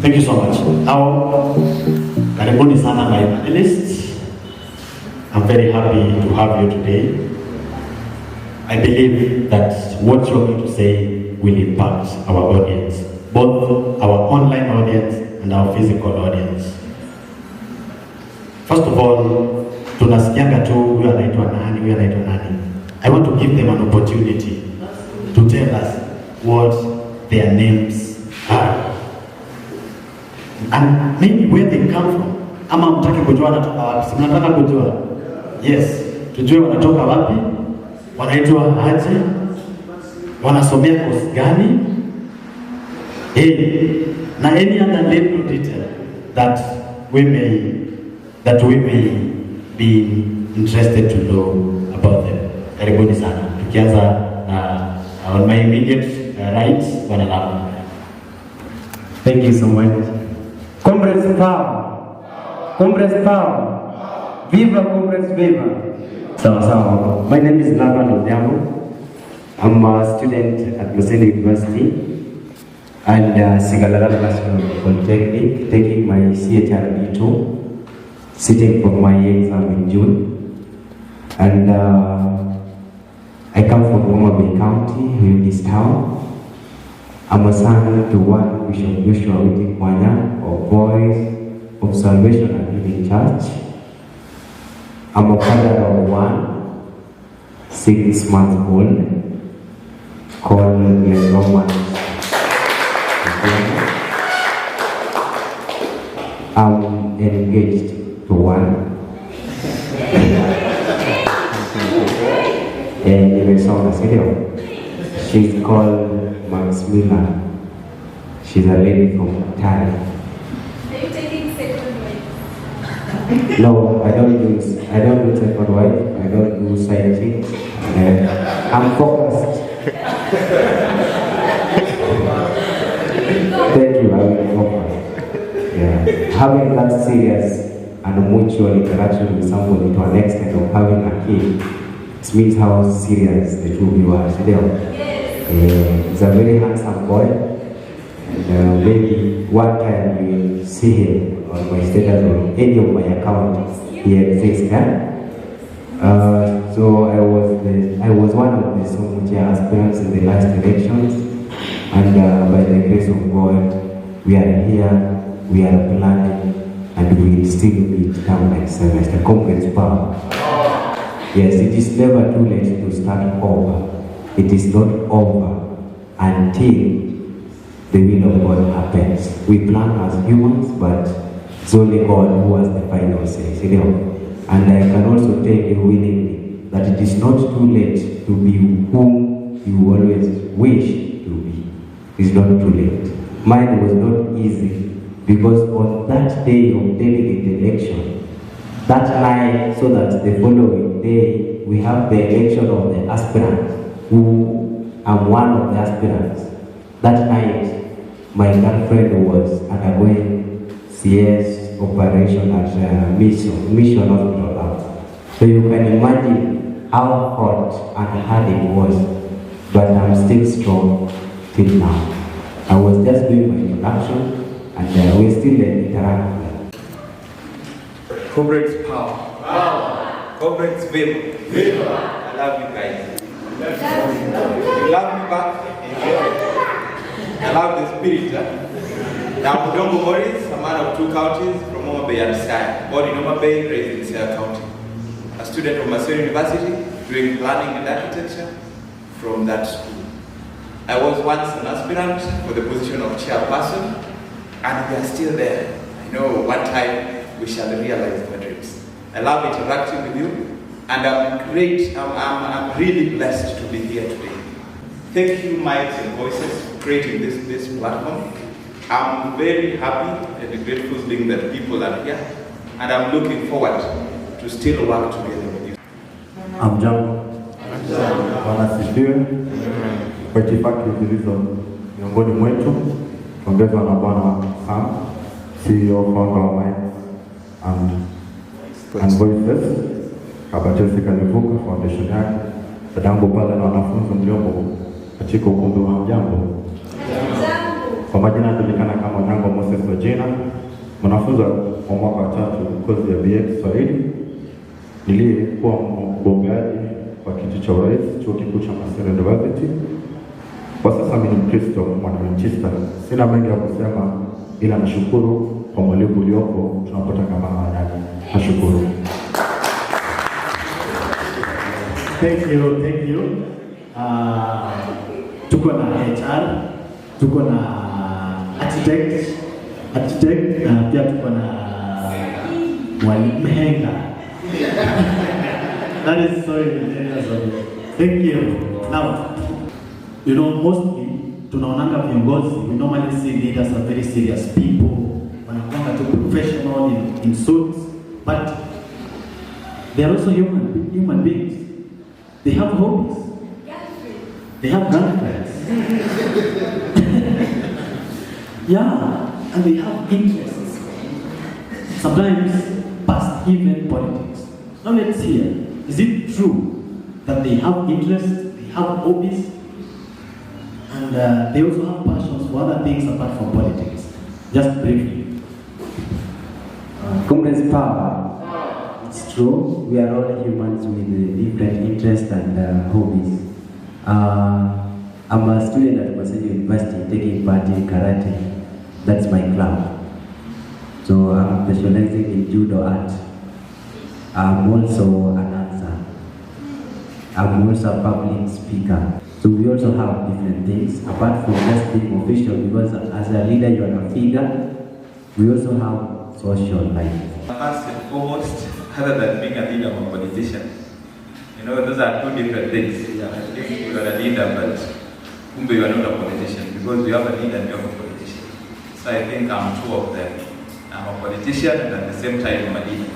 Thank you so much. Now, karibuni sana my panelists. I'm very happy to have you today. I believe that what you're going to say will impact our audience, both our online audience and our physical audience. First of all, tunasikianga tu huyu anaitwa nani, huyu anaitwa nani. I want to give them an opportunity to tell us what their names are. And maybe where they come from. Ama mtaki kujua wanatoka wapi? Si mnataka kujua? Yes. Tujue wanatoka wapi? Wanaitwa aje? Wanasomea course gani? Na any other little detail that we may be interested to know about them. Karibuni sana. Tukianza on my immediate right, Wanalamu. Thank you so much. Comrades power. Comrades power. Viva comrades, viva. So, my name is Laban Odhiambo. I'm a student at Maseno University and Sigalala National Polytechnic, taking my CHRD2, sitting for my exam in June. And I come from Homa Bay County, in this town. I'm a son to one Bishop Joshua Witikwanya of Boys of Salvation and Healing Church. I'm a father of one 6 months old called Roman. I'm engaged to one. And you saw the video. She's called Max Miller. She's a lady from Thailand. Are you taking second wife? No, I don't do second wife. I don't do side chicks. I'm focused. Thank you, I will focus. Yeah. Having that serious and mutual interaction with somebody to an extent of having a kid, it means how serious the two of you are today. He's a very handsome boy, and maybe one time you will see him on my status or any of my accounts. He exists. So I was one of the SOMU aspirants in the last elections, and by the grace of God, we are here, we are planning, and we will still meet come next semester. Comrades power. Yes, it is never too late to start over. It is not over until the will of God happens. We plan as humans, but it's only God who has the final say. And I can also tell you willingly that it is not too late to be whom you always wish to be. It's not too late. Mine was not easy because on that day of delegate election, that night, so that the following day we have the election of the aspirants, who am one of the aspirants. That night, my girlfriend was undergoing CS operation at Mission Hospital. So you can imagine how hot and hard it was, but I'm still strong till now. I was just doing my introduction, and we still interact. Comrades power. Power. Comrades viva. Viva. I love you guys. You love me back? I love the spirit. Now, Mudongo Morris, a man of 2 counties from Homa Bay and Sky. Born in Homa Bay, raised in Sky County. A student of Maseno University, doing planning and architecture from that school. I was once an aspirant for the position of chairperson, and we are still there. I know one time we shall realize our dreams. I love interacting with you. And I'm really blessed to be here today. Thank you, Mics and Voices, for creating this platform. I'm very happy and grateful being that people are here, and I'm looking forward to still work together with you. I'm John. Wanasifiwe. Kwa itifaki zilizo miongoni mwetu, tuongezwa na Bwana Sam, CEO founder wa Mics and Voices. Chelsea Kalivuka foundation yake, dadangu pale na wanafunzi mliomo katika ukumbi wa jambo. Kwa majina anajulikana kama Nyango Moses Selina, mwanafunzi wa mwaka wa 3 kozi ya BA Kiswahili, niliyekuwa mgombeaji wa kiti cha urais chuo kikuu cha Maseno University. Kwa sasa mimi ni Mkristo Mwadventista. Sina mengi ya kusema, ila nashukuru kwa mwalimu uliopo tunapotaka mama ndani. Nashukuru. Thank you. Tuko na HR, tuko na architect na pia tuko na mwalimu henga. That is so interesting. Thank you. Now, you know, mostly tunaonanga viongozi, we normally see leaders are very serious people, wanakuanga tu professional in suits, but they are also human beings. They have hobbies. They have girlfriends. Yeah, and they have interests. Sometimes past even politics. Now let's hear, is it true that they have interests, they have hobbies, and they also have passions for other things apart from politics? Just briefly. Comrades power. It's true, we are all humans with different interests and hobbies. I'm a student at Maseno University taking part in karate. That's my club. So I'm specializing in judo art. I'm also an dancer. I'm also a public speaker. So we also have different things apart from just being official, because as a leader you are a figure. We also have social life. First and foremost, other than being a leader, I'm a politician. You know, those are 2 different things. Yeah, I think you are a leader, but you are not a politician, because we have a leader and we have a politician. So I think I'm 2 of them. I'm a politician and at the same time I'm a leader.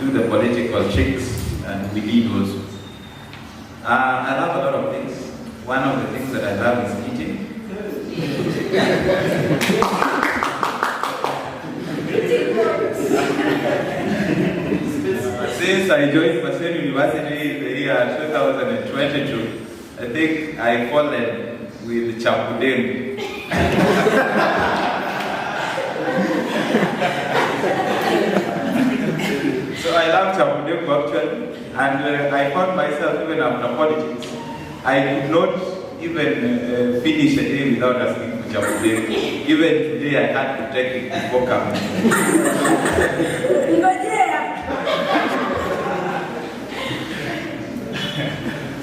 We do the political tricks and we lead also. I love a lot of things. One of the things that I love is eating. Since I joined Maseno University in the year 2022, I think I fallen with chapudeng. So I love chapudeng actually, and I found myself even after politics, I could not even finish a day without asking for chapudeng. Even today I had to take it before coming.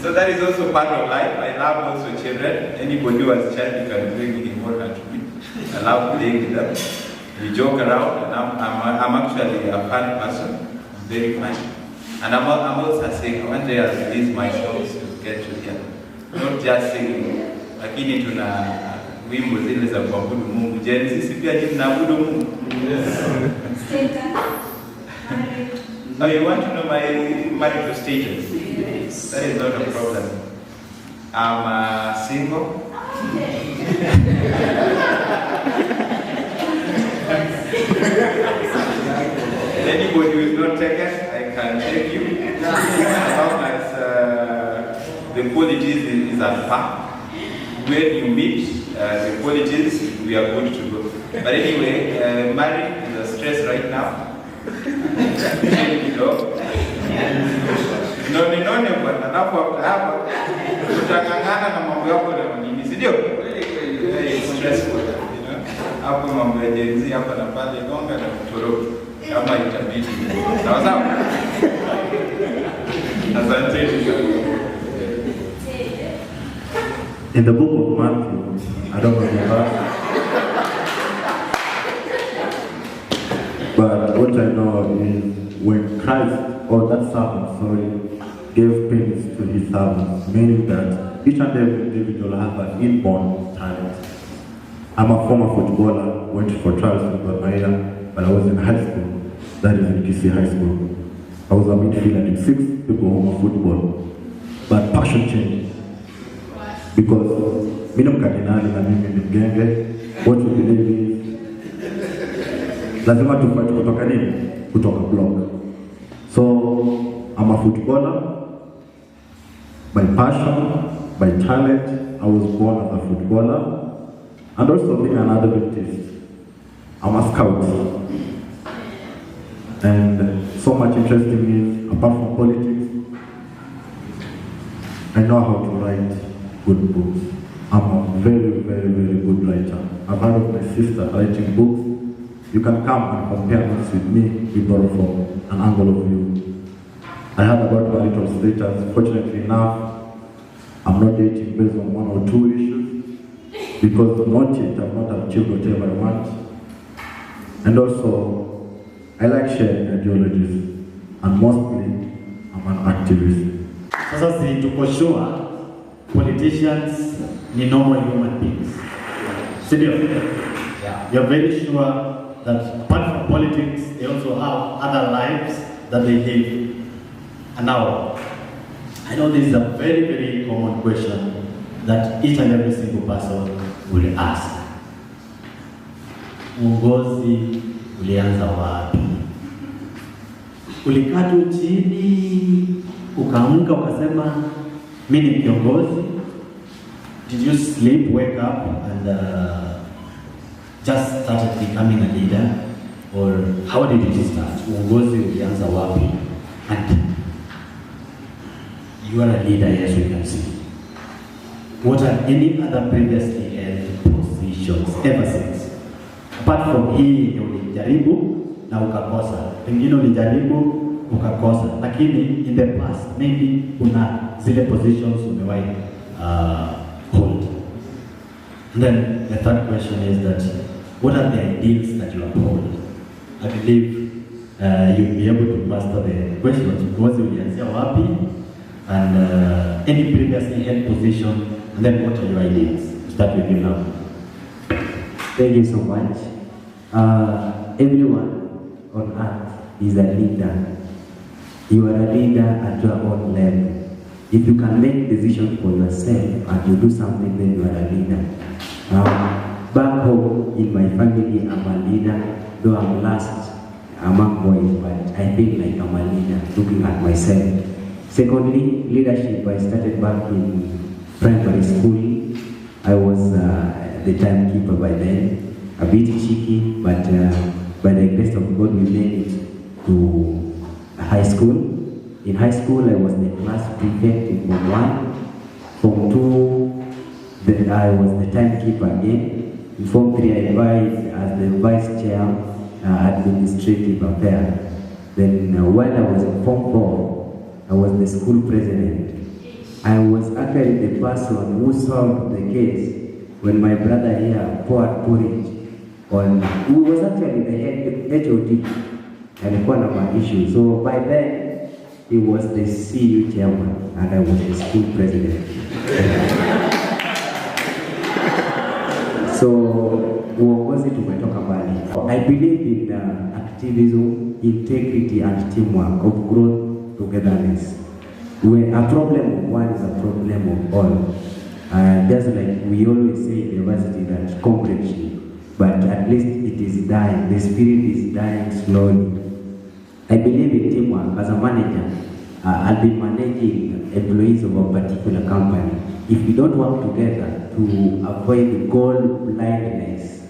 So that is also part of life. I love also children. Anybody who has a child, you can bring it important to me. I love playing with them. We joke around, and I'm actually a fun person. I'm very funny. And I'm also saying, one day I'll release my songs to get to hear. Not just singing. Lakini tuna wimbo zile za kuabudu Mungu. Je, sisi pia ni tunaabudu Mungu? Oh, you want to know my marital status? Yes. That is not a problem. I'm single. Anybody who is not taken, I can take you. As long as the qualities is at par. When you meet the qualities, we are good to go. But anyway, marriage is a stress right now. None bwana, napo hapa utangangana na mambo yako na nini, si ndio? Very stressful, you know. Hapo mambo ya jenzi hapa na pale gonga na kutoroka kama itabidi. Sawa sawa? Asante sana. In the book of Matthew, I don't know the verse, but what I know is when Christ, or that servant, gave pains to his servants, meaning that each and every individual has an inborn talent. I'm a former footballer, went for trials with Gormahia, but I was in high school, that is in Kisii High School. I was a midfielder in 6 people home of football, but passion changed. Because mimi ni mkardinali na mimi ni mgenge, what we believe is lazima tufight kutoka nini? Kutoka block. So I'm a footballer by passion, by talent. I was born as a footballer and also being an Adventist. I'm a scout. And so much interesting is, apart from politics, I know how to write good books. I'm a very, very, very good writer. I've heard of my sister writing books. You can come and compare books with me, we borrow from an angle of view. I heard about my little status. Fortunately enough, I'm not dating based on 1 or 2 issues, because not yet I've not achieved whatever I want. And also, I like sharing ideologies, and mostly, I'm an activist. Sasa si tuko sure politicians ni normal human beings. Sindio? Yeah. You're very sure that apart from politics, they also have other lives that they live. And now, I know this is a very, very common question that each and every single person will ask. Uongozi ulianza wapi? Ulikaa tu chini, ukaamka ukasema mimi ni kiongozi? Did you sleep, wake up and just started becoming a leader? Or how did it start? Uongozi ulianza wapi? And you are a leader, yes, we can see. What are any other previously held positions ever since? Apart from hii ulijaribu na ukakosa, pengine ulijaribu ukakosa, lakini in the past maybe kuna zile positions umewahi hold. And then the third question is that what are the ideals that you uphold? I believe you'll be able to master the questions. Uongozi ulianzia wapi? And any previously held position, and then what are your ideas? Start with you now. Thank you so much. Everyone on earth is a leader. You are a leader at your own level. If you can make decisions for yourself and you do something, then you are a leader. Back home in my family, I'm a leader, though I'm last among boys, but I feel like I'm a leader, looking at myself. Secondly, leadership, I started back in primary school. I was the timekeeper by then, a bit cheeky, but by the grace of God, we made it to high school. In high school, I was the class prefect in Form 1. Form 2, then I was the timekeeper again. In Form 3, I advised as the vice chair, administrative affairs. Then while I was in Form 4, I was the school president. I was actually the person who solved the case when my brother here poured porridge on, who was actually the head HOD, alikuwa na my issue. So by then, he was the CU chairman and I was the school president. So, uongozi tumetoka mbali. I believe in activism, integrity and teamwork, of growth, togetherness. Where a problem of one is a problem of all. Just like we always say in university that comradeship, but at least it is dying, the spirit is dying slowly. I believe in teamwork. As a manager, I'll be managing employees of a particular company. If we don't work together to avoid goal blindness,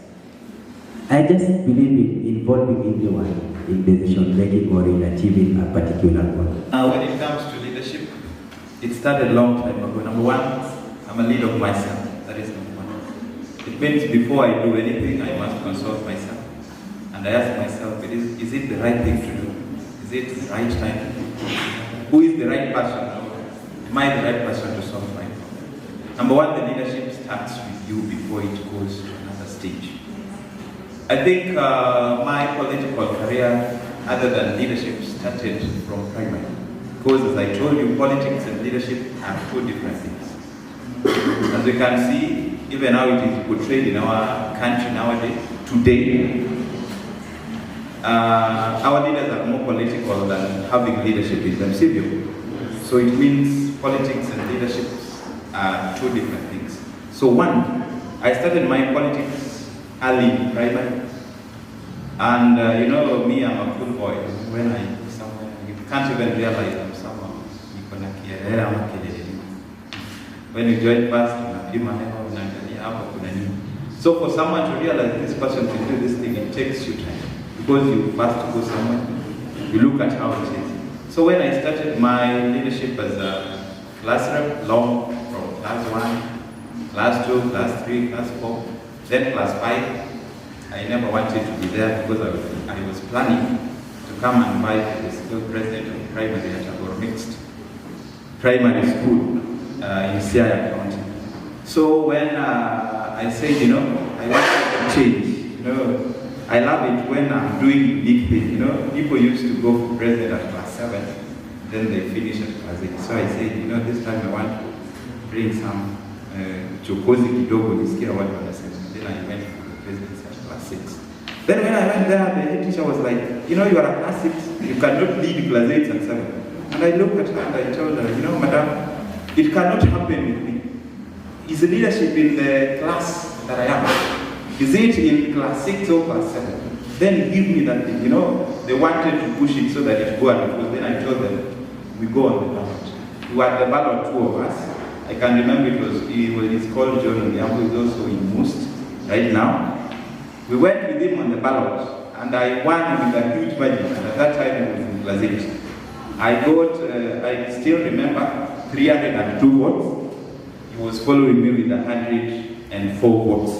I just believe in involving everyone in decision making or in achieving a particular goal. When it comes to leadership, it started a long time ago. Number one, I'm a leader of myself. That is number one. It means before I do anything, I must consult myself. And I ask myself, is it the right thing to do? Is it the right time to do? Who is the right person? Am I the right person to solve my problem? Number one, the leadership starts with you before it goes to another stage. I think my political career, other than leadership, started from primary. Because as I told you, politics and leadership are two different things. As we can see, even how it is portrayed in our country nowadays, today, our leaders are more political than having leadership in them civil. So it means politics and leadership are two different things. So one, I started my politics early in primary. And you know me, I'm a good boy. When I somewhere, you can't even realize I'm someone. When you join first, So for someone to realize this person can do this thing, it takes you time. Because you first go somewhere, you look at how it is. So when I started my leadership as a class rep, long from class 1, class 2, class 3, class 4, then class 5, I never wanted to be there because I was planning to come and fight the school president of primary at our mixed primary school in Siaya County. So when I said, I want to change, I love it when I'm doing unique things, people used to go for president at class 7, then they finish at class 8. So I said, this time I want to bring some chokozi kidogo nisikia watu wanasema. Then I went for the presidency at class 6. Then when I went there, the head teacher was like, you are a class 6, you cannot lead class 8 and 7. And I looked at her and I told her, madam, it cannot happen with me. Is leadership in the class that I am? Is it in class 6 or class 7? Then give me that thing, They wanted to push it so that it go on, because then I told them, we go on the ballot. We were at the ballot, 2 of us. I can remember it's called John Onyambo, is also in Most right now. We went with him on the ballot, and I won with a huge margin, and at that time it was in class 8. I got, I still remember, 302 votes. He was following me with 104 votes.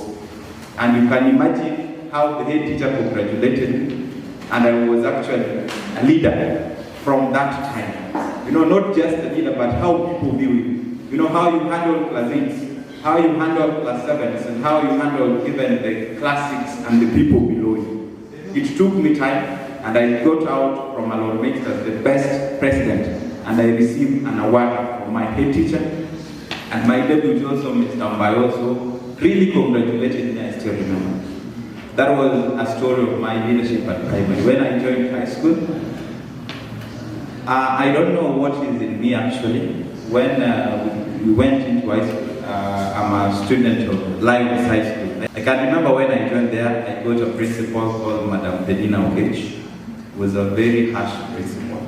And you can imagine how the head teacher congratulated me, and I was actually a leader from that time. Not just a leader, but how people view you. How you handle class 8s, how you handle class 7s, and how you handle even the class 6 and the people below you. It took me time, and I got out from Alor Mixed as the best president, and I received an award from my head teacher, and my deputy also, Mr. Mbai, also really congratulated me, I still remember. That was a story of my leadership at primary. When I joined high school, I don't know what is in me actually. When we went into high school, I'm a student of Lions High School. I can remember when I joined there, I got a principal called Madam Delina Okech. Was a very harsh principal.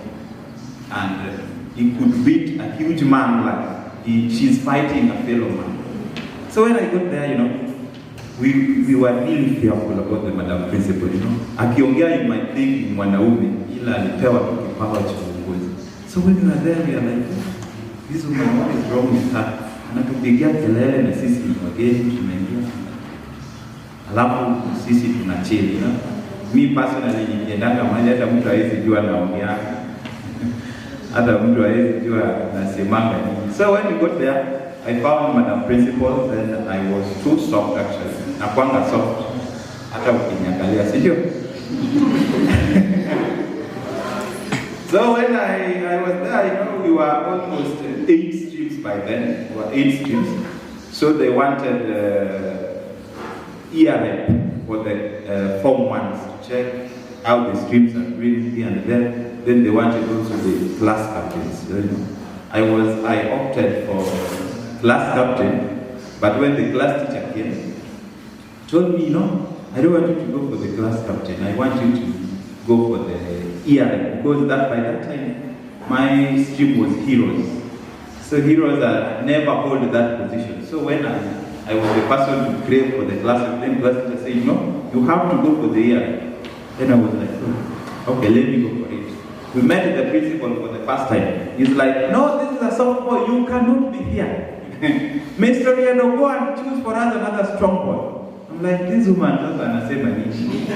And he could beat a huge man like she's fighting a fellow man. So when I got there, we were really fearful about the Madam Principal, Akiongea, you might think ni mwanaume, ila alipewa tu kipawa cha uongozi. So when we were there, we are like, this woman, what is wrong with her? Anatupigia kelele na sisi ni wageni, tumeingia. Alafu sisi tunachili, Me personally, nikiendanga mahali hata mtu hawezi jua naongea. Hata mtu hawezi jua nasemanga nini. So when we got there, I found Madam Principal, then I was too soft actually. Nakwanga soft. Hata ukiniangalia, sio? So when I was there, we were almost 8 streams by then. We were 8 streams. So they wanted ERM for the Form 1s to check how the streams are doing here and there. Then they wanted also the class captains. I opted for class captain, but when the class teacher came, told me, I don't want you to go for the class captain. I want you to go for the ERM, because by that time, my stream was heroes. So heroes never hold that position. So when I was the person to crave for the class captain, class teacher said, you have to go for the ERM. Then I was like, okay, let me go for it. We met the principal for the first time. He's like, no, this is a soft boy, you cannot be here. Mr. Riano, go and choose for us another strong boy. I'm like, this woman doesn't anasema nini.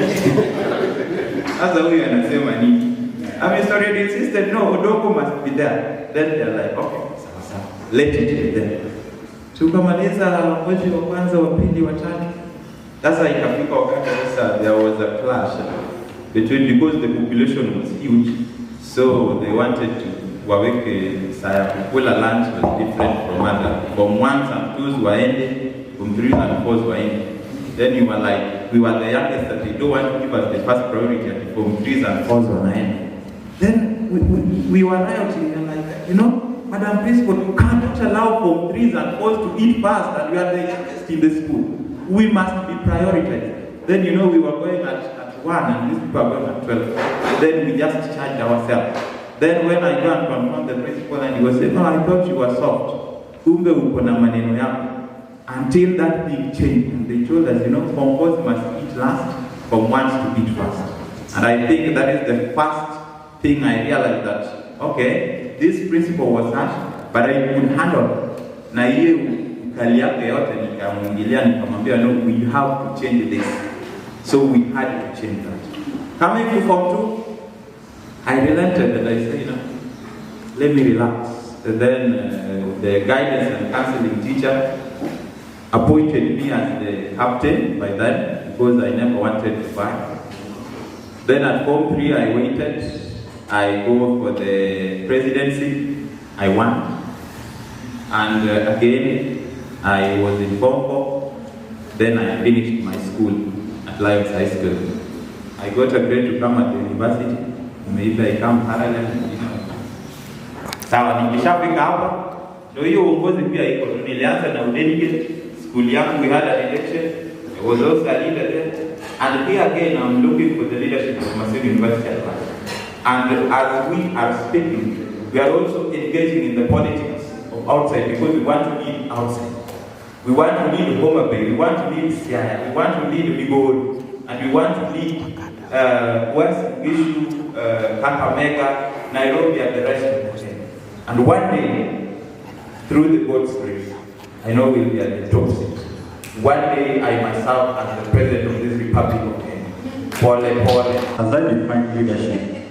Sasa huyu anasema nini. And Mr. Riano insisted, no, Odoko must be there. Then they're like, okay, sawa, let it be there. Tukamaliza mwezi wa kwanza, wa pili, wa tatu. Sasa ikafika wakati sasa there was a clash between, because the population was huge. So they wanted to waweke saya kukula lunch was different from other. From 1s and 2s waende, from 3s and 4s waende. Then you were like, we were the youngest that they don't want to give us the first priority at from 3s and 4s waende. Then we were rioting and like, Madam Principal, you cannot allow from 3s and 4s to eat fast, and we are the youngest in the school. We must be prioritized. Then we were going at 1 and these people are going at 12. Then we just charged ourselves. Then when I go and confront the principal and he was saying, no, I thought you were soft. Kumbe uko na maneno yako. until that thing changed. And they told us, Form 4s must eat last, Form 1s to eat first. And I think that is the first thing I realized that, okay, this principle was harsh, but I could handle. Na hiyo ukali yake yote nikamwingilia nikamwambia, no, we have to change this. So we had to change that. Coming to Form 2, I relented and I said, let me relax. And then the guidance and counseling teacher appointed me as the captain by then, because I never wanted to fight. Then at Form 3, I waited. I go for the presidency. I won. And again, I was in Form 4. Then I finished my school at Lions High School. I got a grade to come at the university. Maybe I come parallel, Sawa, nikishafika hapa, ndio hiyo uongozi pia iko. Nilianza na udelegate, school yangu we had an election. I was also a leader there. And here again, I'm looking for the leadership of Masomo University at large. And as we are speaking, we are also engaging in the politics of outside, because we want to lead outside. We want to lead Homa Bay, we want to lead Siaya, we want to lead Migori, and we want to lead West Gishu, Kakamega, Nairobi, and the rest of the country. And one day, through the God's grace, I know we'll be at the top seat. One day, I myself, as the president of this Republic of Kenya, Pole. As I define leadership,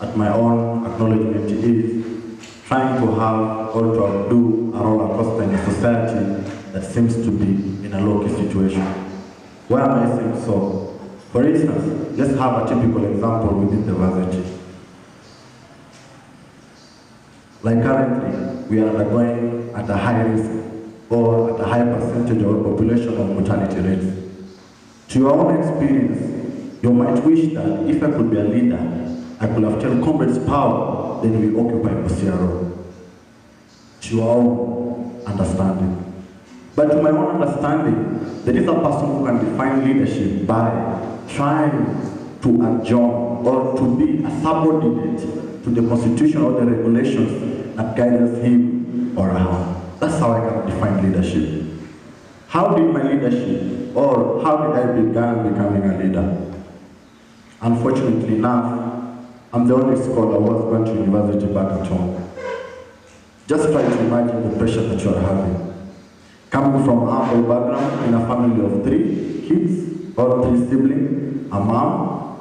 at my own acknowledgement, is trying to have or to outdo a roller coaster in a society that seems to be in a low-key situation. Why am I saying so? For instance, let's have a typical example within the varsity. Like currently, we are undergoing at a high risk or at a high percentage of population of mortality rates. To your own experience, you might wish that if I could be a leader, I could have taken comrades' power, then we occupy Busia Road. To your own understanding. But to my own understanding, there is a person who can define leadership by trying to adjourn or to be a subordinate to the constitution or the regulations that guides him or her. That's how I can define leadership. How did my leadership, or how did I begin becoming a leader? Unfortunately enough, I'm the only scholar who has gone to university back at home. Just try to imagine the pressure that you are having. Coming from a humble background in a family of 3 kids, or 3 siblings, a mom,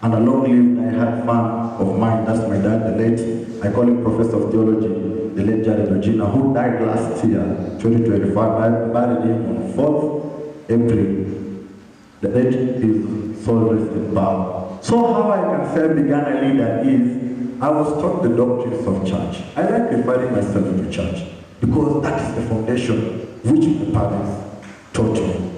and a long-lived I-had fan of mine, that's my dad, the late, I call him Professor of Theology, the late Jared Regina, who died last year, 2025, I buried him on 4th April. The late is soul rest in power. So how I can say I began a leader is, I was taught the doctrines of church. I like referring myself to church, because that is the foundation which my parents taught me.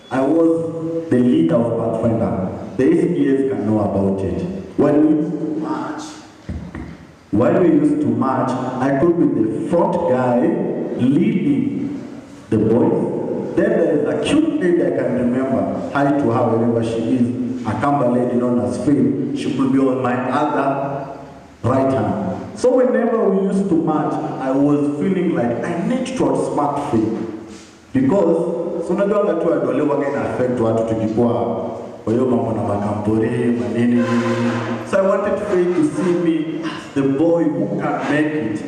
I was the leader of Pathfinder. The SPAs can know about it. When we used to march, I could be the front guy leading the boys. Then there is a cute lady I can remember, hi to her wherever she is, a Kamba lady known as Faith. She could be on my other right hand. So whenever we used to march, I was feeling like I need to outsmart Faith. Because, so unajua watu wadolewa gani affect watu tukikuwa kwa hiyo mambo na makampori, manini. So I wanted Faith to see me as the boy who can make it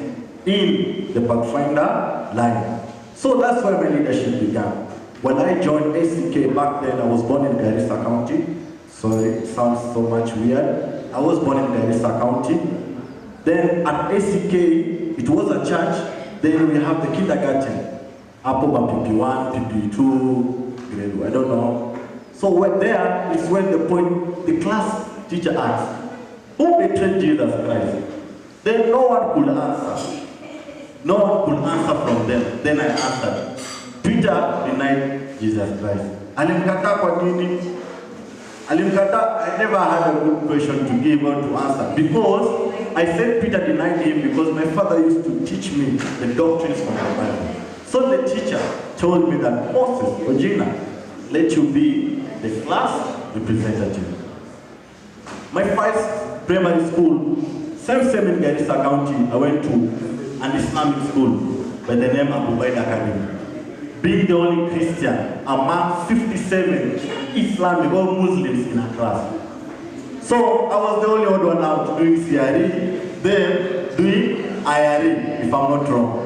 in the Pathfinder line. So that's where my leadership began. When I joined ACK back then, I was born in Garissa County. Sorry, it sounds so much weird. I was born in Garissa County. Then at ACK, it was a church. Then we have the kindergarten. Apoba PP1, PP2, grade, I don't know. So when there is when the class teacher asked, who betrayed Jesus Christ? Then no one could answer. No one could answer from them. Then I answered, Peter denied Jesus Christ. Alimkata kwa nini? Alimkata, I never had a good question to give or to answer. Because I said Peter denied him because my father used to teach me the doctrines from the Bible. So the teacher told me that Moses, Regina, let you be the class representative. My first primary school, same in Garissa County, I went to an Islamic school by the name of Abu Baida Academy. being the only Christian among 57 Islamic or Muslims in a class. So I was the only odd one out doing CRE, then doing IRE, if I'm not wrong.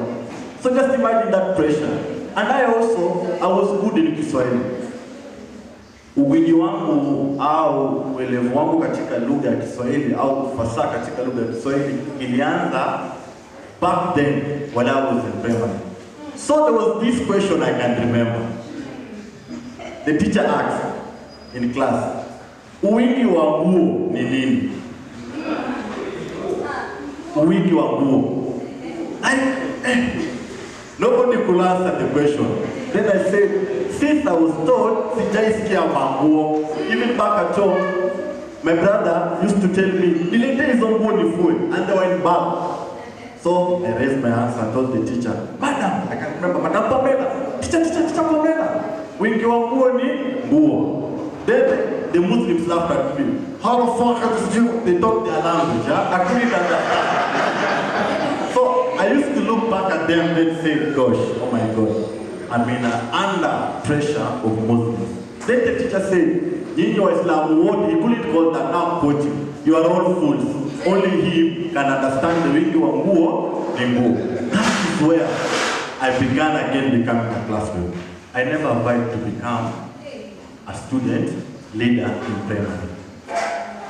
So just imagine that pressure. And I was good in Kiswahili. Uwiji wangu au uelevu wangu katika lugha ya Kiswahili au ufasaha katika lugha ya Kiswahili ilianza back then when I was in primary. So there was this question I can remember. The teacher asked in class, uwingi wa nguo ni nini? Uwingi wa nguo. Nobody could answer the question. Then I said, since I was told, sijaisikia manguo. Even back at home, my brother used to tell me, nilete hizo nguo nifue, and they were in bag. So I raised my hands and told the teacher, Madam, I can remember, Madam Pamela, teacher Pamela, wingi wa nguo ni nguo. Then the Muslims laughed at me. How the fuck is you? They talk their language, I couldn't understand. So I used to look back at them and say, gosh, oh my God, I'm under pressure of Muslims. Then the teacher said, in your Islam word, he couldn't call that, now quoting, you are all fools. Only he can understand the wingi wa nguo ni nguo. That is where I began again becoming a classroom. I never vowed to become a student leader in primary.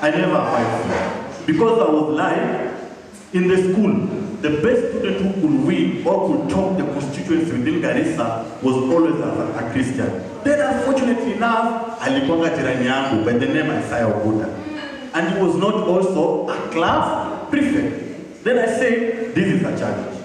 I never vowed to. Because I was like, in the school, the best student who could win or could top the constituency within Garissa was always a Christian. Then unfortunately enough, alikuanga jirani yangu by the name Isaiah Oguta. And he was not also a class prefect. Then I said, this is a challenge.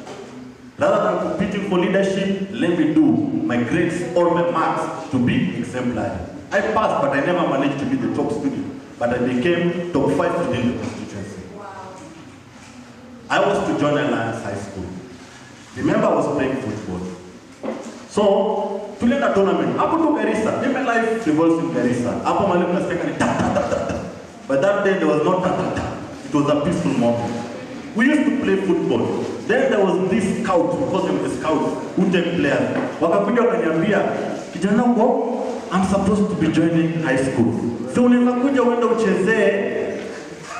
Rather than competing for leadership, let me do my grades or my marks to be exemplary. I passed, but I never managed to be the top student. But I became top 5 within the constituency. I was to join Alliance High School. Remember, I was playing football. So, to learn a tournament, I could do Garissa. My life revolves in Garissa. Apo mwalimu nasema ni ta ta ta ta. But that day there was no ta ta ta. It was a peaceful moment. We used to play football. Then there was this scout, because of the scouts, who take players. Wakakuja wakaniambia, kijana uko, I'm supposed to be joining high school. So unaweza kuja uende uchezee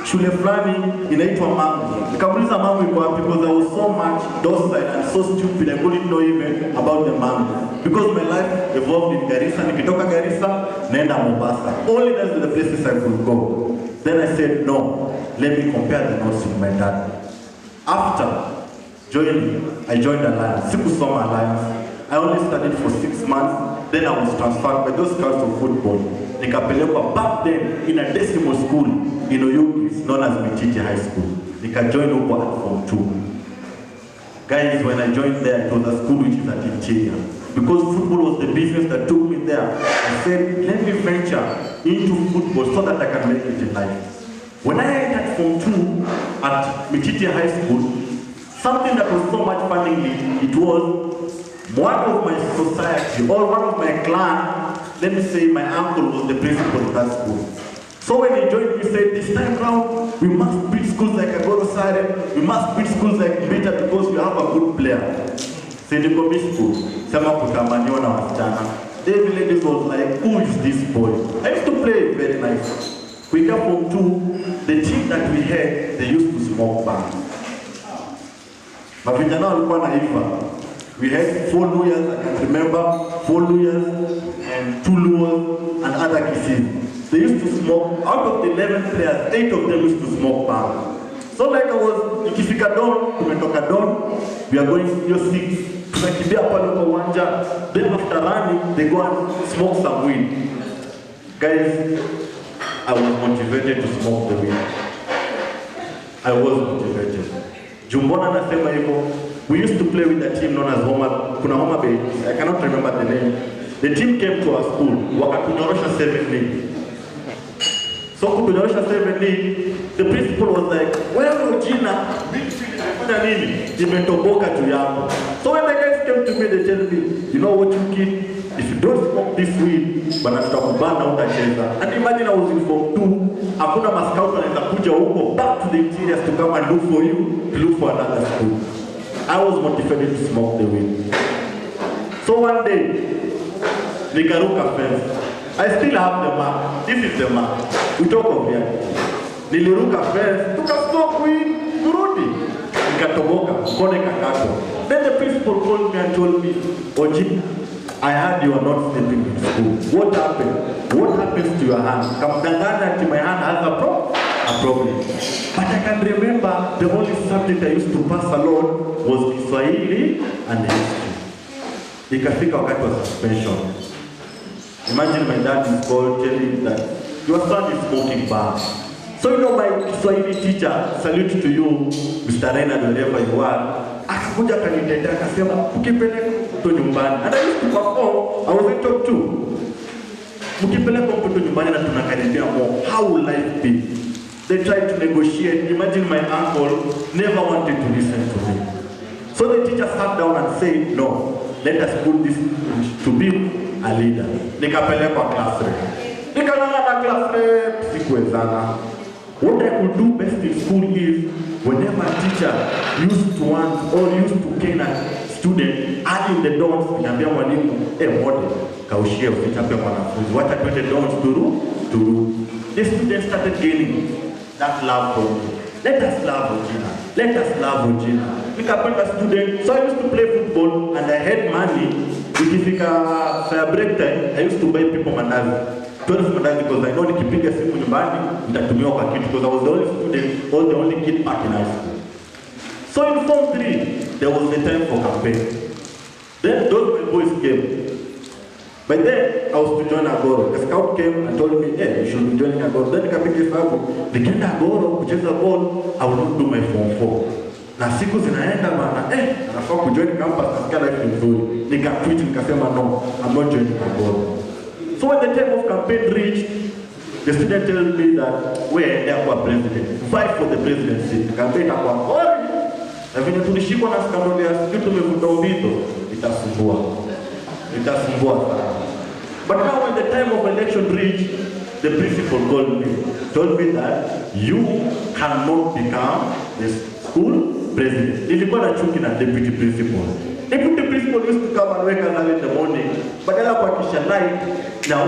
shule fulani inaitwa Mangu. Nikamuuliza Mangu iko wapi, because I was so much docile and so stupid I couldn't know even about the Mangu. Because my life evolved in Garissa. Nikitoka Garissa, naenda Mombasa. Only those are the places I could go. Then I said, no, let me compare the notes with my dad. After joining, I joined Alliance. Sikusoma Alliance. I only studied for 6 months. Then I was transferred by those scouts of football. Nikapelekwa back then in a decimal school in Oyugis, known as Mititi High School. Nikajoin huko at Form 2. Guys, when I joined there, it was a school which is at interior. Because football was the business that took me there, I said, let me venture into football so that I can make it in life. When I entered Form 2 at Mititi High School, something that was so much funny, it was one of my society or one of my clan, let me say my uncle was the principal of that school. So when he joined me, he said, this time round, we must beat schools like Agorosare, we must beat schools like Beta because we have a good player. Sendikomi school, sema kutamaniwa na wasichana. David Ladies was like, who is this boy? I used to play very nice. We got Form 2, the team that we had, they used to smoke bang. But vijana walikuwa naiva. We had 4 lawyers, I can remember, 4 lawyers and 2 lawyers and other cases. They used to smoke, out of the 11 players, 8 of them used to smoke bang. So like I was, ikifika dawn, tumetoka dawn, we are going to your 6. Tunakimbia pale kwa uwanja, then after running, they go and smoke some weed. Guys, I was motivated to smoke the weed. I was motivated. Jumbona nasema hivyo. We used to play with a team known as Homa Bay. I cannot remember the name. The team came to our school. Wakatunyorosha 7 league. So kutunyorosha 7 league, the principal was like, wewe Gina, midfield nini? Imetoboka juu yako. So when the guys came to me, they tell me, you know what you kid? If you don't smoke this weed, bana tutakubana utacheza. And imagine I was in Form 2, hakuna mascout anaweza kuja huko back to the interiors to come and look for you, to look for another school. I was motivated to smoke the weed. So one day, nikaruka fence. I still have the mark. This is the mark. We talk of reality. Niliruka fence, tukastop kurudi. Nikatoboka, mkono ikakatwa. Then the principal called me and told me, Oji, I heard you are not sleeping in school. What happened? What happens to your hand? Kamdanganya ati my hand has a problem. But I can remember the only subject I used to pass alone was Kiswahili and history. Ikafika wakati wa suspension. Imagine my dad is called telling that your son is smoking bar. So you know my Kiswahili teacher, salute to you, Mr. Reynard, wherever you are. Akakuja kanitetea akasema ukipeleka mtoto nyumbani. And I used to perform, I was a top 2. Mkipeleka mtoto nyumbani na tunakaribia more, how will life be? They tried to negotiate. Imagine my uncle never wanted to listen to me. So the teacher sat down and said, no, let us put this to be a leader. Nikapelekwa class rep. Nikalala class rep, sikuwezana. What I could do best in school is, whenever a teacher used to want or used to cane a student, early in the dawns, ninaambia mwalimu, model, kaushie usichape mwanafunzi. Wacha twende dawns to the students started gaining that love for me. Let us love Ojina. Let us love Ojina. Nikapenda student, so I used to play football and I had money. Ikifika fair break time, I used to buy people mandazi. 12 mandazi because I know nikipiga simu nyumbani nitatumiwa kwa kitu because I was the only student or the only kid back in high school. So in Form 3, there was the time for campaign. Then those my boys came. But then I was to join Agoro. The scout came and told me, hey, you should be joining Agoro. Then nikapiga hesabu, nikienda Agoro kucheza ball, I will not do my Form 4. Na siku zinaenda bana, nafaa kujoin campus nasikia life ni nzuri. Nikatweet nikasema no, I'm not joining Agoro. So when the time of campaign reached, the student told me that we're there for president. Fight for the presidency. Campaign itakuwa ngori. Na vile tulishikwa na skandali ya sisi tumevuta ubito, itasumbua. Itasumbua sana. But now when the time of election reached, the principal called me, told me that you cannot become the school president. Nilikuwa na chuki na deputy principal. Deputy principal used to come and wake us early in the morning. Badala kwa kisha light, na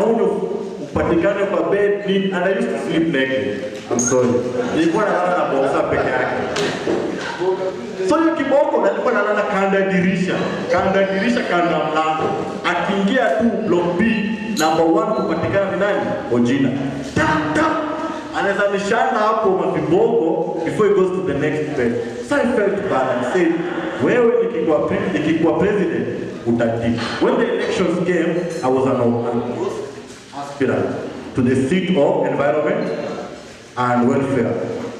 unyo upatikane kwa bed, and I used to sleep naked. I'm sorry. Nilikuwa nalala na boxer peke yake. So hiyo kiboko nilikuwa nalala kanda dirisha kanda mlango. Akiingia tu block B, number 1 kupatikana ni nani? Ojina. Anaweza nishana hapo mavibogo before he goes to the next bed. So I felt bad and said, wewe nikikuwa president, utati. When the elections came, I was an aspirant to the seat of environment and welfare.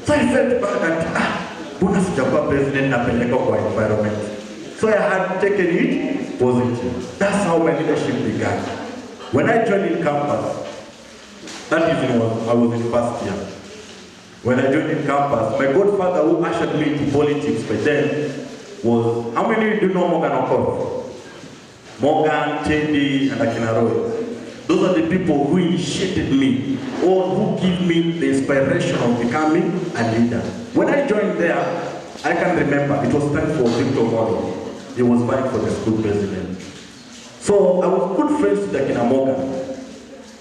So I felt bad that, mbona sijakuwa president napeleka kwa environment. So I had taken it positive. That's how my leadership began. When I joined in campus, that is I was in first year. When I joined in campus, my godfather who ushered me into politics by then was, how many do you know Morgan Okoth? Morgan, Chendi, and Akinaroy. Those are the people who initiated me or who give me the inspiration of becoming a leader. When I joined there, I can remember it was time for Victor Moro. He was vying for the school president. So I was good friends with Akina Morgan.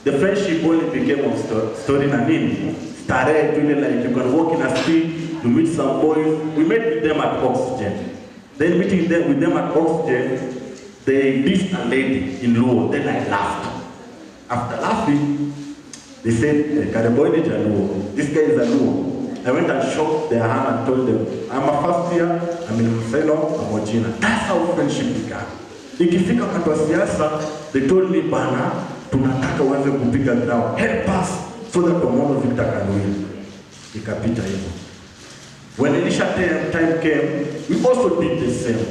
The friendship only became of story na nini. Started doing like you can walk in a street, you meet some boys. We met with them at Oxygen. Then meeting them with them at Oxygen, they dissed a lady in Luo. Then I laughed. After laughing, they said, Kareboy ni Jaluo. This guy is a Luo. I went and shook their hand and told them, I'm a first year, I'm in Museno, I'm Ojina. That's how friendship began. Ikifika wakati wa siasa, they told me, bana, tunataka uanze kupiga ground. Help us so that Omono Victor can win. Ikapita hivyo. When Elisha time came, we also did the same.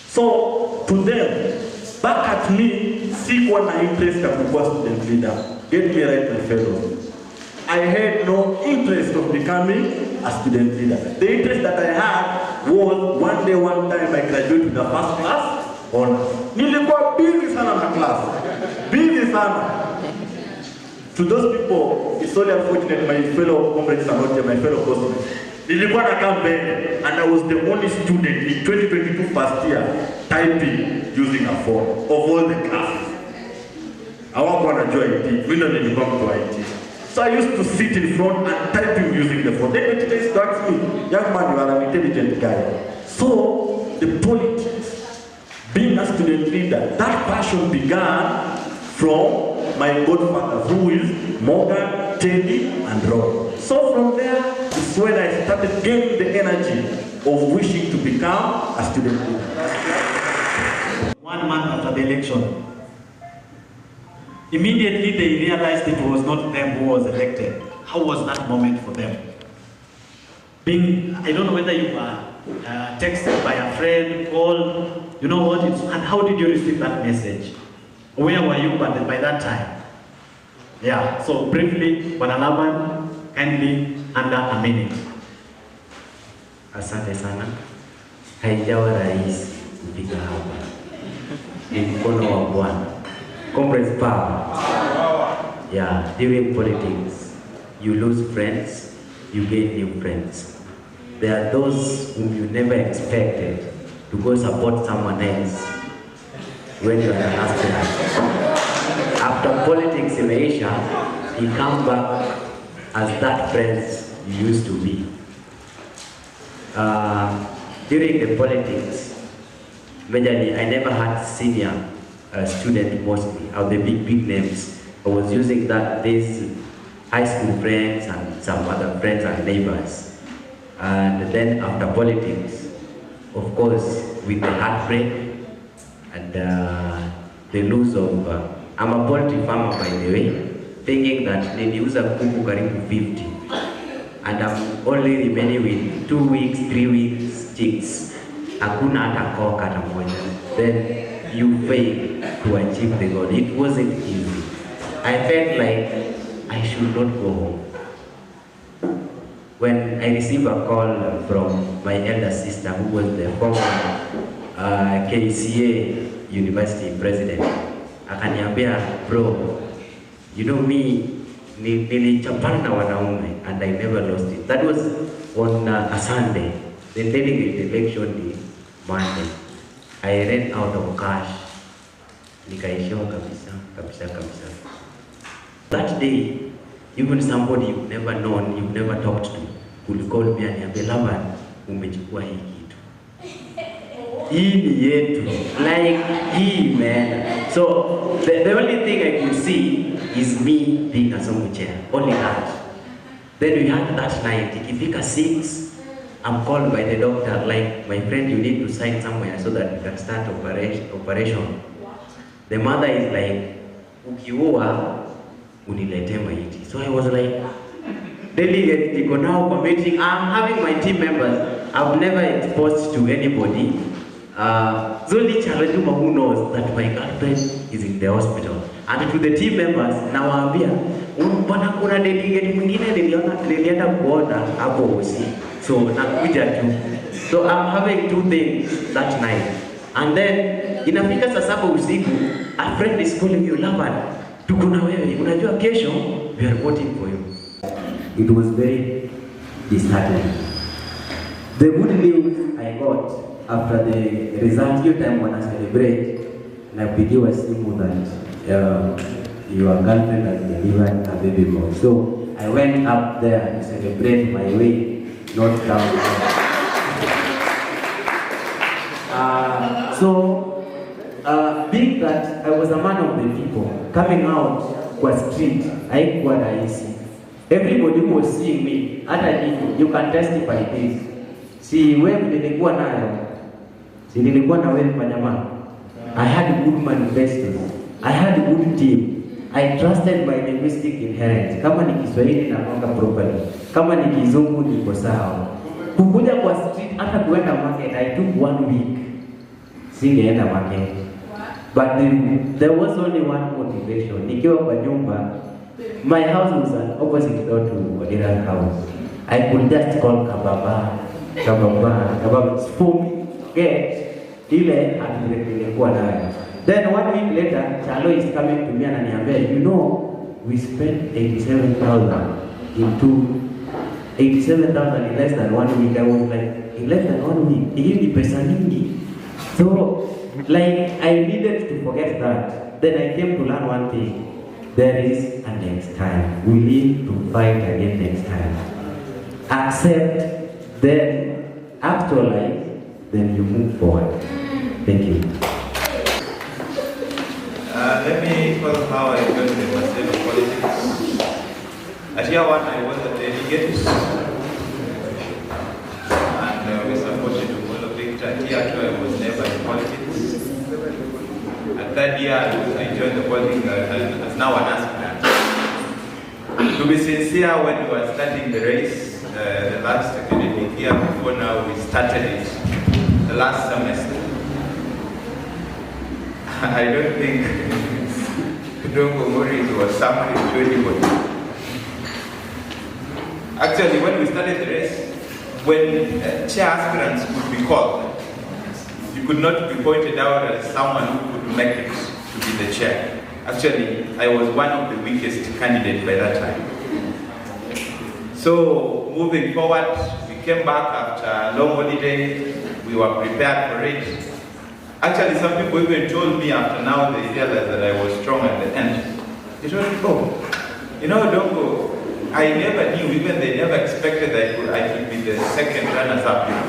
So to them, back at me, sikuwa na interest ya kuwa student leader. Get me right, my fellow. I had no interest of becoming a student leader. The interest that I had was one day, one time I graduated with the first class honors. Nilikuwa busy sana na class. Busy sana. To those people, it's only unfortunate my fellow comrades are not here, my fellow classmates. Nilikuwa nakaa mbele and I was the only student in 2022 first year typing using a phone of all the classes. Hawakuwa wanajua IT, mimi ndo nilikuwa mtu wa IT. So I used to sit in front and typing using the phone. Then the teacher used to ask me, young man, you are an intelligent guy. So the politics, being a student leader, that passion began from my godfathers, who is Morgan, Teddy, and Roy. So from there is when I started gaining the energy of wishing to become a student leader. 1 month after the election, immediately they realized it was not them who was elected. How was that moment for them? I don't know whether you were texted by a friend, called, you know what, and how did you receive that message? Where were you by that time? Yeah, so briefly, Wanalaban, kindly, under a minute. Asante sana. Haijawa rahisi kufika hapa. Ni mkono wa Bwana. Comrades power. Yeah, during politics, you lose friends, you gain new friends. There are those whom you never expected to go support someone else when you are an aspirant. After politics in Asia, you come back as that friends you used to be. During the politics, majorly, I never had senior student mostly, of the big names. I was using these high school friends and some other friends and neighbors. And then after politics, of course, with the heartbreak and the loss of, I'm a poultry farmer by the way, thinking that niliuza kuku karibu 50. And I'm only remaining with 2 weeks, 3 weeks chicks. Hakuna hata koka hata moja. Then you fail to achieve the goal. It wasn't easy. I felt like I should not go home. When I received a call from my elder sister, who was the former KCA University president, akaniambia, bro, you know me, nilichapana na wanaume and I never lost it. That was on a Sunday. The delegate election day, Monday. I ran out of cash. Nikaishiwa kabisa. That day, even somebody you've never known, you've never talked to, could call me and niambia, Laban, umechukua hii kitu. Hii ni yetu. Like hii, man. So the only thing I could see is me being a SOMU chair. Only that. Then we had that night. Ikifika 6, I'm called by the doctor, like, my friend, you need to sign somewhere so that we can start operation. The mother is like, ukiua, unilete maiti. So I was like, delegate, you go now for meeting. I'm having my team members. I've never exposed to anybody. Zoli Chalajuma, who knows that my girlfriend is in the hospital. And to the team members, nawaambia, kuna delegate mwingine nilienda kuona hapo usi. So nakuja tu. So I'm having 2 things that night. And then inafika saa 7 usiku, a friend is calling you, Laban, tuko na wewe, unajua kesho we are voting for you. It was very disheartening. The good news I got after the result, your time when I celebrate, napigiwa simu that your girlfriend has delivered a baby boy. So I went up there to celebrate my way, not down. Being that I was a man of the people, coming out was street, haikuwa rahisi. Everybody was seeing me, hata you can testify this. Si wewe nilikuwa nayo, si nilikuwa na wewe kwa jamaa. I had good manifestos, I had good team, I trusted my linguistic inherent. Kama ni Kiswahili naonga properly, kama ni Kizungu niko sawa. Kukuja kwa street, hata kuenda market, I took 1 week. Singeenda market. But there was only one motivation. Nikiwa kwa nyumba, my house was an opposite door to Odira's house. I could just call Kababa. Forget ile nilikuwa nayo. Then 1 week later, Chalo is coming to me and ananiambia, you know, we spent 87,000 in less than 1 week. I was like, in less than 1 week, hii ni pesa nyingi. So Like, I needed to forget that. Then I came to learn one thing. There is a next time. We need to fight again next time. Accept, then actualize, then you move forward. Thank you. Let me tell how I got myself in politics. At year one, I was a delegate, and we supported Ugolo Victor. At year two, I was never in politics. At third year, I joined the politics as now an aspirant. To be sincere, when we were starting the race, the last academic year before now, we started it the last semester. I don't think Dongo Morris was something to anybody. Actually, when we started the race, when chair aspirants could be called, you could not be pointed out as someone who could make it to be the chair. Actually, I was one of the weakest candidates by that time. So, moving forward, we came back after a long holiday. We were prepared for it. Actually, some people even told me after now they realized that I was strong at the end. They told me, oh, you know, Dongo, I never knew, even they never expected that I could be the second runners-up, you know.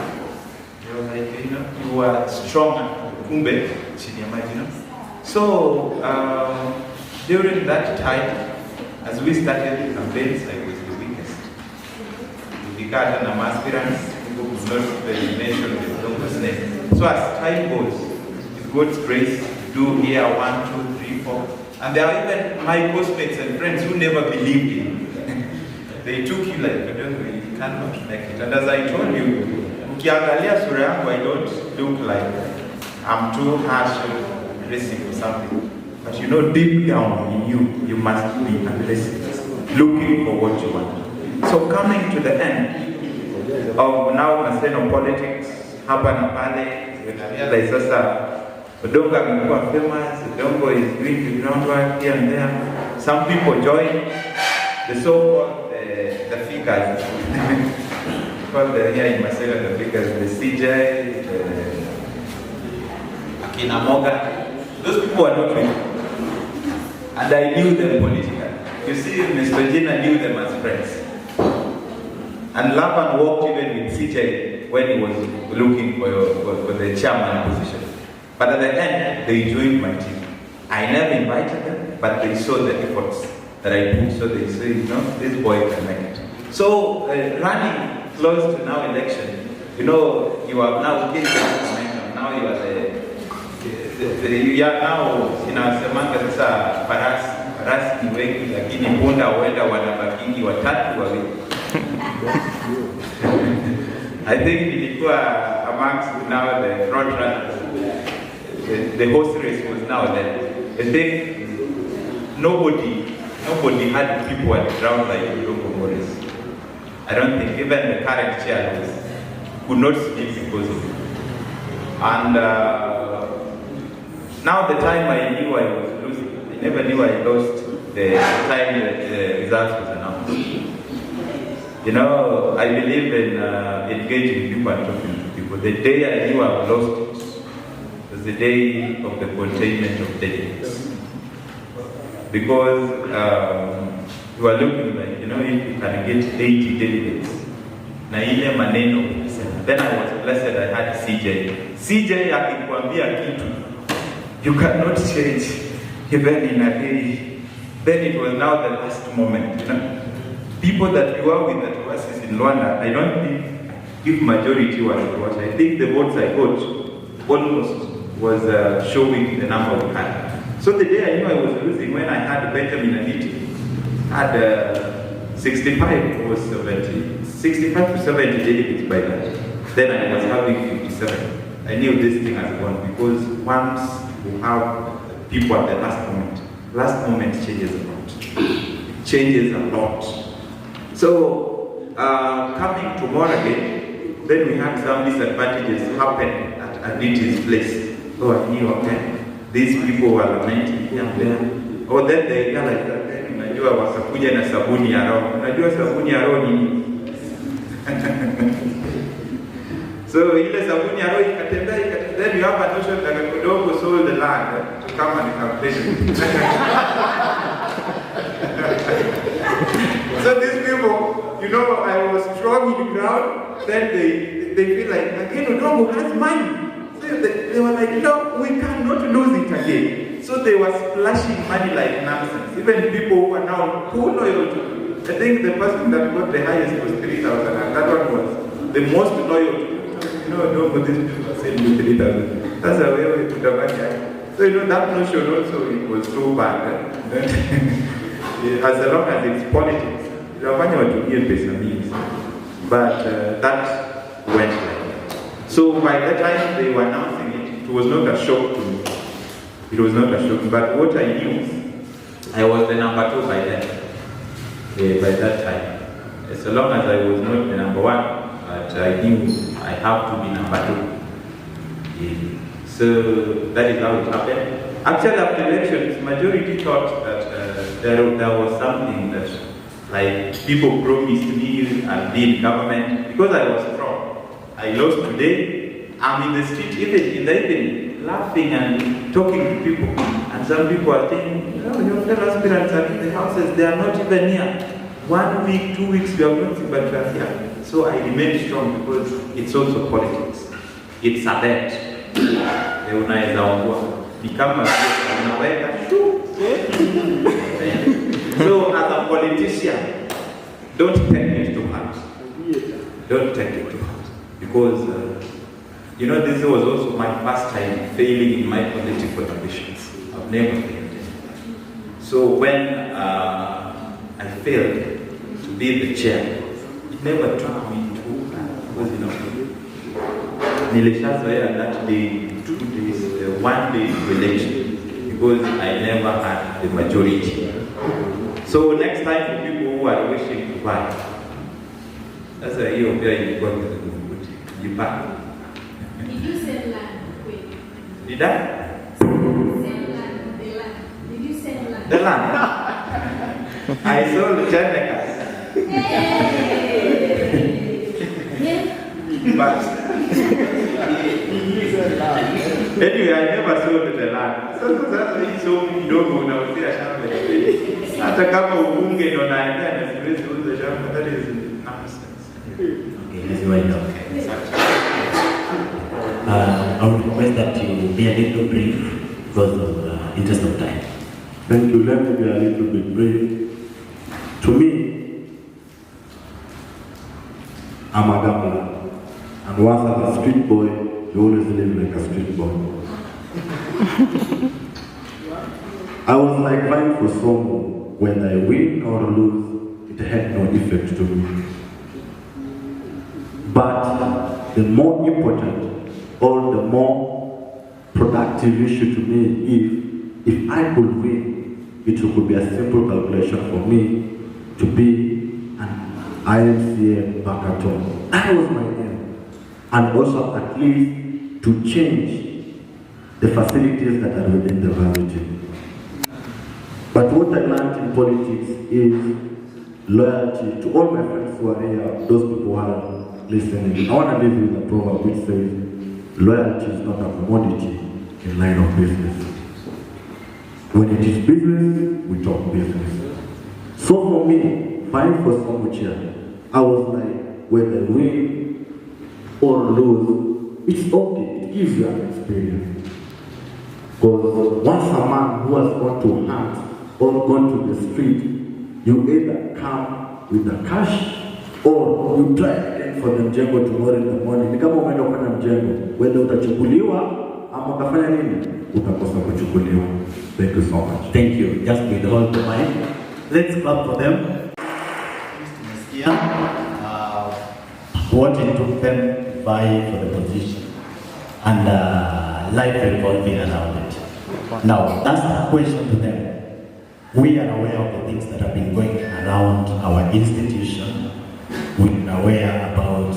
They were like, you know, you were strong, kumbe, you know. So, during that time, as we started the campaigns, I was the weakest. We got an aspirants, people could not mention the Dongo's name. So as time goes, God's grace, do here 1, 2, 3, 4. And there are even my postmates and friends who never believed in me. They took you like, you cannot make it. And as I told you, ukiangalia sura yangu, I don't look like I'm too harsh or aggressive or something. But you know, deep down in you, you must be aggressive, looking for what you want. So coming to the end of now Maseno politics, hapa na pale, realize sasa, Odongo amekuwa famous, Odongo is doing the groundwork here and there. Some people join the so-called the figures. Called here in Maseno the figures, the CJ, the Akina Moga. Those people are not real. And I knew them politically. You see, Mr. Gina knew them as friends. And Lapan walked even with CJ when he was looking for the chairman position. But at the end, they joined my team. I never invited them, but they saw the efforts that I put, so they say, you know, this boy can make it. So, running close to now election, you know, you are now getting momentum. Now you are you are now, inasemanga sasa farasi ni wengi, lakini punda huenda wanabaki watatu wawili. I think ilikuwa amongst now the front runners. The horse race was now there. I think nobody had people at the ground like Dongo Morris. I don't think even the current chair could not speak because of it. And now the time I knew I was losing, I never knew I lost the time that the results was announced. You know, I believe in engaging people and talking to people. The day I knew I lost it was the day of the containment of delegates. Because you are looking like, you know, if you can get 80 delegates, na ile maneno, then I was blessed I had CJ. CJ akikwambia kitu, you cannot change even in a day. Then it was now the last moment, you know. People that you are with that was in Rwanda, I don't think if majority was what I think the votes I got almost was showing the number we had. So the day I knew I was losing, when I had Benjamin Aniti, had 65 or 70, 65 to 70 delegates by that. Then I was having 57. I knew this thing has gone because once you have people at the last moment changes a lot. It changes a lot. So, coming to more again, then we had some disadvantages happen at Aniti's place. So I knew, okay, these people were lamenting here and there. Oh, then they realized that then, unajua wakakuja na sabuni ya roho. Unajua sabuni ya roho nini? So ile sabuni ya roho ikatembea, then you have a notion that Kodogo sold the land to come and campaign. So these people, you know, I was strong in the ground, then they feel like, again, Kodogo has money. So they were like, no, we cannot lose it again. So they were splashing money like nonsense. Even people who are now too loyal to, I think the person that got the highest was 3,000, and that one was the most loyal to. You know, no, but these people send you 3,000. That's a way we put the money. So, you know, that notion also, it was so bad. As long as it's politics, you know, to give pesa means. But that went like that. So by the time they were announcing it, it was not a shock to me. It was not a shock. But what I knew, I was the number 2 by then. By that time. So long as I was not the number 1. But I knew I have to be number 2. So that is how it happened. Actually, after elections, majority thought that there was something that, like, people promised me I'll be in government because I was strong. I lost today. I'm in the street, even in the evening, laughing and talking to people. And some people are saying, your fellow aspirants are in the houses, they are not even here. 1 week, 2 weeks, we have not seen, but we are here. So I remain strong because it's also politics. It's a bet. So as a politician, don't take it to heart. Don't take it to heart. Because, you know, this was also my first time failing in my political ambitions. I've never failed. So when I failed to be the chair, it never took me too bad. Because, you know, nilishazoea that day, 2 days, 1 day election, because I never had the majority. So next time for people who are wishing to buy, that's a year where you got you buy. Did you sell land? Wait. Did I? Sell land, the land. Did you sell land? The land. I sold 10 acres. Yeah. But anyway, I never sold the land. So that's why so kidogo unauzia shamba hili. Hata kama ubunge ndio naendea na siwezi kuuza shamba, that is nonsense. Okay, let's wind up. I would request that you be a little brief because of interest of time. Thank you. Let me be a little bit brief. To me, I'm a gambler. And once as a street boy, you always live like a street boy. I was like vying for SOMU. Whether I win or lose, it had no effect to me. But the more important or the more productive issue to me is if I could win, it could be a simple calculation for me to be an IMCA back at home. That was my aim. And also at least to change the facilities that are within the valley. But what I learned in politics is loyalty to all my friends who are here, those people who are listening. I want to leave with a proverb which says, loyalty is not a commodity in line of business. When it is business, we talk business. So for me, vying for SOMU chair, I was like, whether I win or lose, it's okay, it gives you an experience. Because once a man who has gone to hunt or gone to the street, you either come with the cash or you try again for the mjengo tomorrow in the morning. Ni kama umeenda kufanya mjengo, whether utachukuliwa ama utafanya nini, utakosa kuchukuliwa. Thank you so much. Thank you. Just with all the mind. Let's clap for them. What it took them to vie for the position and life revolving around it. Now, that's a question to them. We are aware of the things that have been going around our institution. We are aware about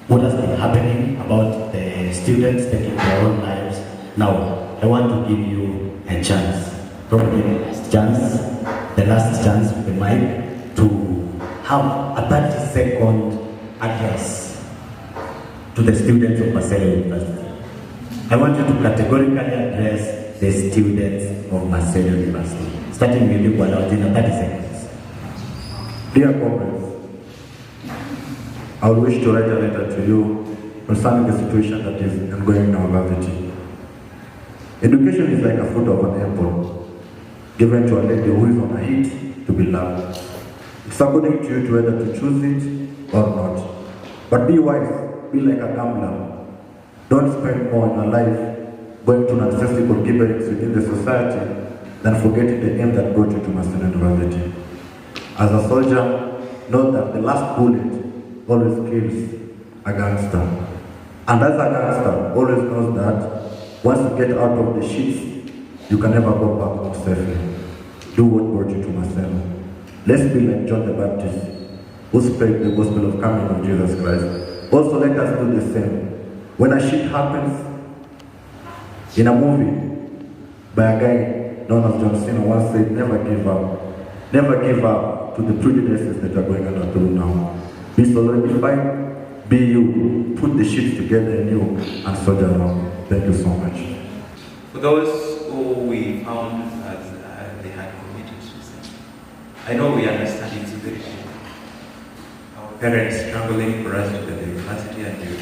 what has been happening, about the students taking their own lives. Now, I want to give you a chance, probably the last chance with the mic, to have a 30-second address to the students of Marcelo University. I want you to categorically address the students of Marcelo University, starting with you, in 30 seconds. Dear comrades, I would wish to write a letter to you concerning the situation that is ongoing in our university. Education is like a fruit of an apple, given to a lady who is on a heat to be loved. It's according to you to whether to choose it or not. But be wise, be like a gambler. Don't spend more in your life going to non-accessible gibbets within the society than forgetting the aim that brought you to Marcelo University. As a soldier, know that the last bullet always kills a gangster. And as a gangster, always knows that once you get out of the sheets, you can never go back home safely. Do what brought you to Marcelo. Let's be like John the Baptist, who spread the gospel of coming of Jesus Christ. Also, let us do the same. When a shit happens in a movie by a guy known as John Cena once said, never give up. Never give up to the prejudices that are going on through now. Be solidified, be you, put the shit together in you, and soldier on. Thank you so much. For those who we found as they had committed suicide, I know we understand it's very difficult. Our parents struggling for us to the university and you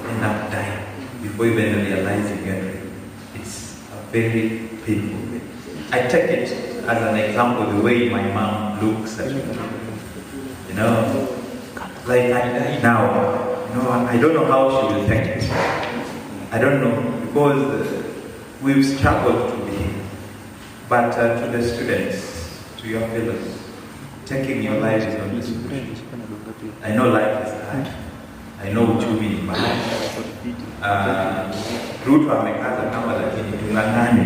end up dying before even realizing it. It's a very painful thing. I take it as an example the way my mom looks at me. You know, like I die now. You know, I don't know how she will take it. I don't know, because we've struggled to be here. But to the students, to your fellows, taking your life is not the solution. I know life is hard. I know uchumi ni mbaya. Ruto amekaza kama lakini tung'ang'ane.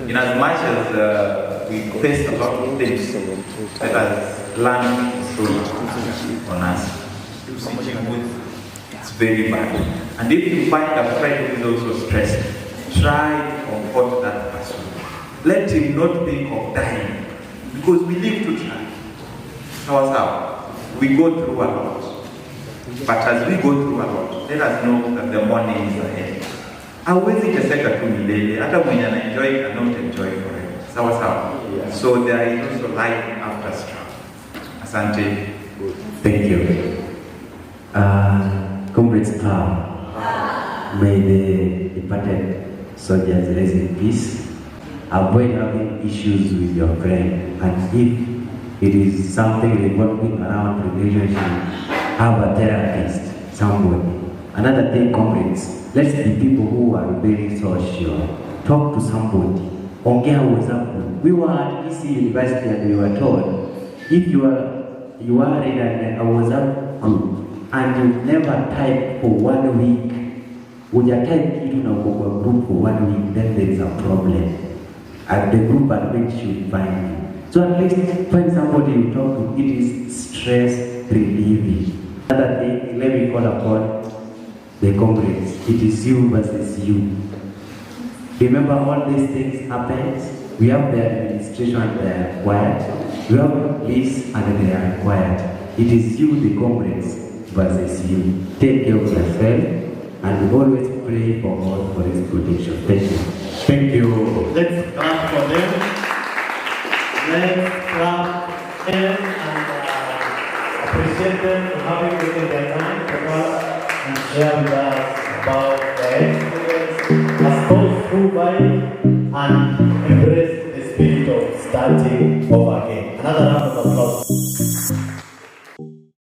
In as much as we face a lot of things, let us learn through on us. It's very bad. And if you find a friend who is also stressed, try to comfort that person. Let him not think of dying, because we live to try. We go through a lot. But as we go through a lot, let us know that the morning is ahead. Hauwezi teseka tu milele, hata mwenye anaenjoy cannot enjoy forever. Sawa sawa. So there is also life after struggle. Asante. Thank you. Comrades, may the departed soldiers rest in peace. Avoid having issues with your friend, and if it is something revolving around relationship, have a therapist, somebody. Another thing, comrades, let's be people who are very social. Talk to somebody. Ongea WhatsApp. We were at EC University and we were told, if you are in a WhatsApp group and you never type for 1 week, uja type kitu na uko group for 1 week, then there is a problem. And the group admin should find you. So at least find somebody you talk to. It is stress relieving. Another thing, let me call upon the comrades. It is you versus you. Remember, all these things happen. We have the administration and they are quiet. We have police and they are quiet. It is you, the comrades, versus you. Take care of yourself and always pray for God for His protection. Thank you. Thank you. Let's clap for them. Let's clap them and appreciate them for having taken their time to come and share with us about their experience as those who buy and embrace the spirit of starting over again. Another round of applause.